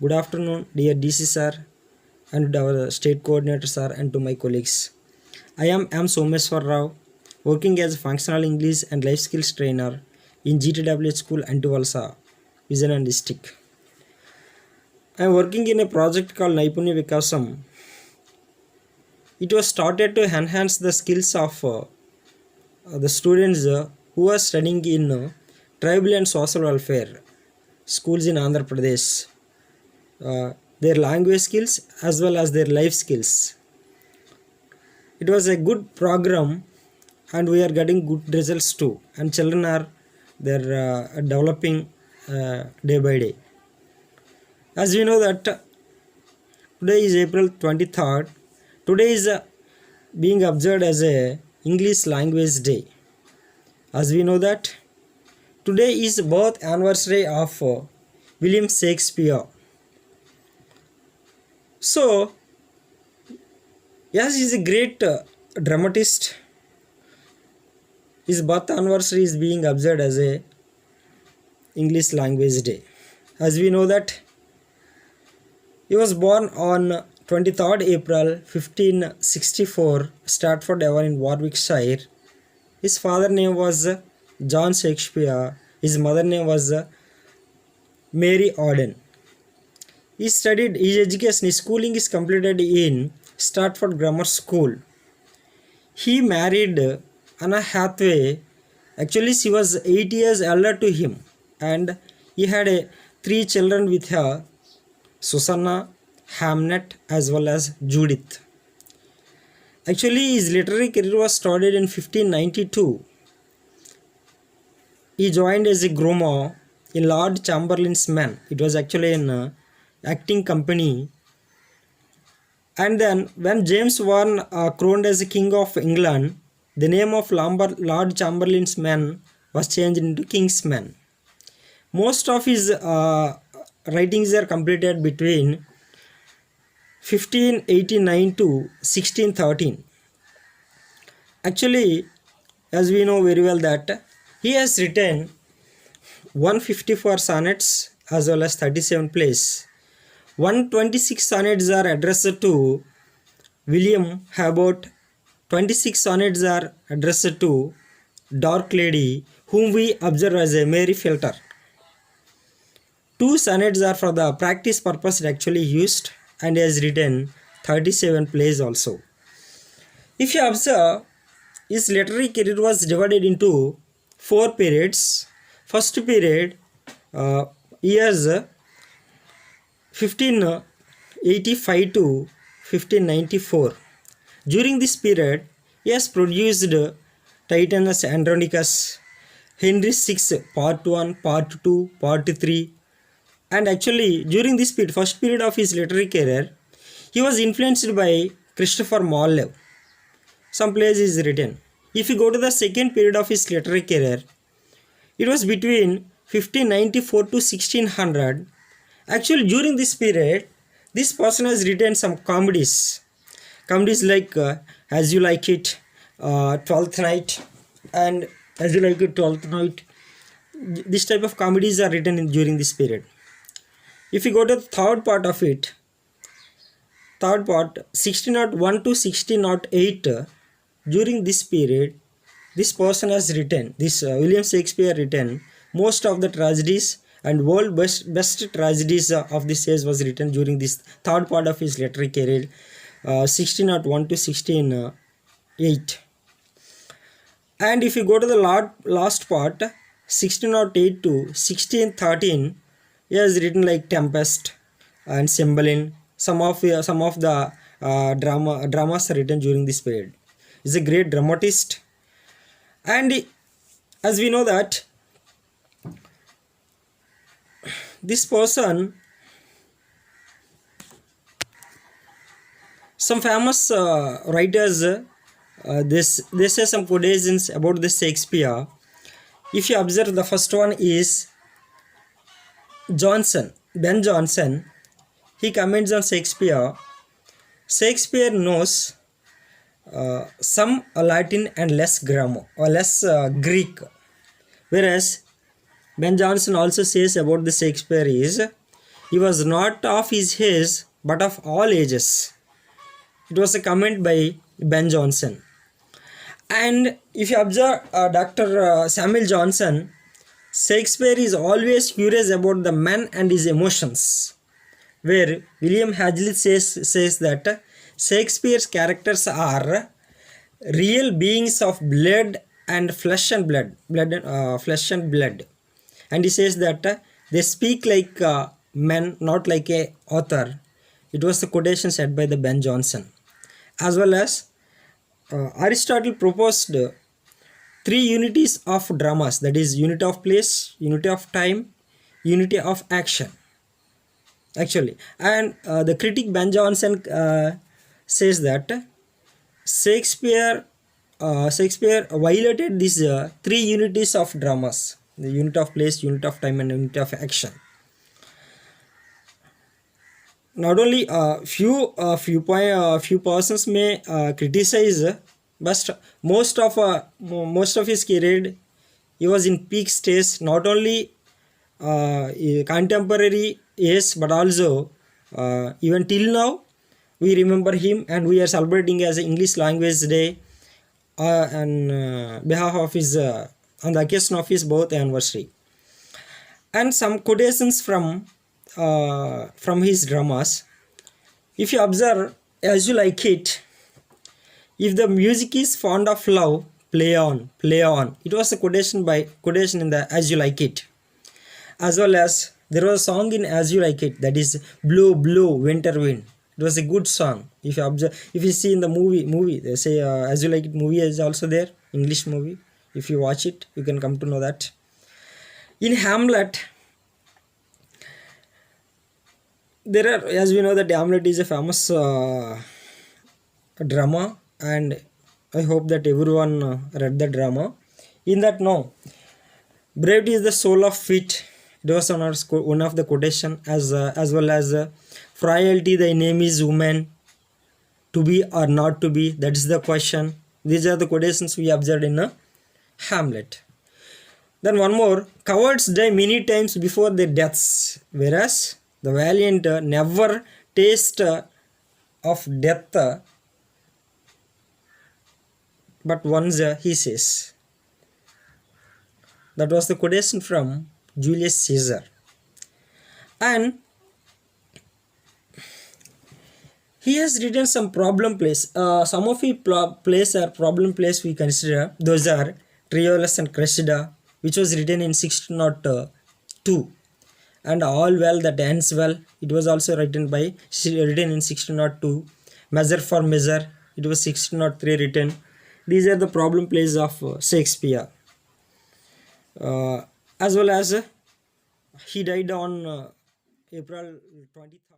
Good afternoon, dear DC sir and our state coordinator sir and to my colleagues. I am M. Someswar Rao, working as a functional English and life skills trainer in GTWH School Antivalsa, Vijayanagam district. I am working in a project called Naipunya Vikasam. It was started to enhance the skills of the students who are studying in tribal and social welfare schools in Andhra Pradesh. Their language skills as well as their life skills. It was a good program and we are getting good results too, and children are developing day by day. As we know that today is April 23rd. Today is being observed as a English language day. As we know that today is birth anniversary of William Shakespeare. So, yes, he is a great dramatist. His birth anniversary is being observed as a English language day. As we know that he was born on 23rd April 1564, Stratford Avon in Warwickshire. His father name was John Shakespeare. His mother name was Mary Auden. He studied his education, his schooling is completed in Stratford Grammar School. He married Anna Hathaway. Actually, she was 8 years elder to him, and he had 3 children with her, Susanna, Hamnet, as well as Judith. Actually, his literary career was started in 1592. He joined as a groomer in Lord Chamberlain's Men. It was actually an acting company. And then when James I crowned as King of England, the name of Lord Chamberlain's Men was changed into King's Men. Most of his writings are completed between 1589 to 1613. Actually, as we know very well that he has written 154 sonnets as well as 37 plays. 126 sonnets are addressed to William Herbert. 26 sonnets are addressed to Dark Lady, whom we observe as a Mary Filter. 2 sonnets are for the practice purpose actually used, and he has written 37 plays also. If you observe, his literary career was divided into 4 periods. First period, years 1585 to 1594. During this period, he has produced Titanus Andronicus, Henry VI, Part 1, Part 2, Part 3. And actually, during this period, first period of his literary career, he was influenced by Christopher Marlowe. Some plays is written. If you go to the second period of his literary career, it was between 1594 to 1600. Actually, during this period, this person has written some comedies. Comedies like As You Like It, Twelfth Night, and As You Like It, Twelfth Night. This type of comedies are written during this period. If you go to the third part of it, 1601 to 1608, during this period, this person has written, William Shakespeare written most of the tragedies, and world best tragedies of this age was written during this third part of his literary career, 1601 to 1608. And if you go to the last part, 1608 to 1613, he has written like Tempest and Cymbeline. Some of the dramas are written during this period. He's a great dramatist, and as we know that this person, some famous writers, they say some quotations about the Shakespeare. If you observe, the first one is Johnson, Ben Jonson. He comments on Shakespeare. Shakespeare knows some Latin and less grammar or less Greek, whereas Ben Jonson also says about the Shakespeare is He was not of his age, but of all ages. It was a comment by Ben Jonson. And if you observe Dr. Samuel Johnson, Shakespeare is always curious about the man and his emotions, where William Hazlitt says that Shakespeare's characters are real beings of blood and flesh and flesh and blood, and he says that they speak like men, not like a author. It was the quotation said by the Ben Jonson. As well as Aristotle proposed three unities of dramas, that is unity of place, unity of time, unity of action, actually. And the critic Ben Jonson says that Shakespeare violated these three unities of dramas: the unit of place, unit of time, and unit of action. Not only few persons may criticize, but most of his career he was in peak stage. Not only contemporary age, but also even till now we remember him, and we are celebrating as English Language Day on behalf of his on the occasion of his birth anniversary. And some quotations from his dramas. If you observe, As You Like It, if the music is fond of love, play on, play on. It was a quotation in the As You Like It. As well as there was a song in As You Like It, that is Blow Blow Winter Wind. It was a good song. If you observe, if you see in the movie they say As You Like It movie is also there, English movie. If you watch it, you can come to know that. In Hamlet, there are, as we know, that Hamlet is a famous drama, and I hope that everyone read the drama. In that, no, brevity is the soul of wit. It was one of the quotation, as well as frailty, thy name is woman, to be or not to be, that is the question. These are the quotations we observed in Hamlet. Then one more, cowards die many times before their deaths, whereas the valiant never taste of death, but once, he says. That was the quotation from Julius Caesar. And he has written some problem plays. Some of his plays are problem plays we consider. Those are Troilus and Cressida, which was written in 1602. And All Well That Ends Well, it was also written in 1602. Measure for Measure, it was 1603 written. These are the problem plays of Shakespeare. As well as he died on April 23rd.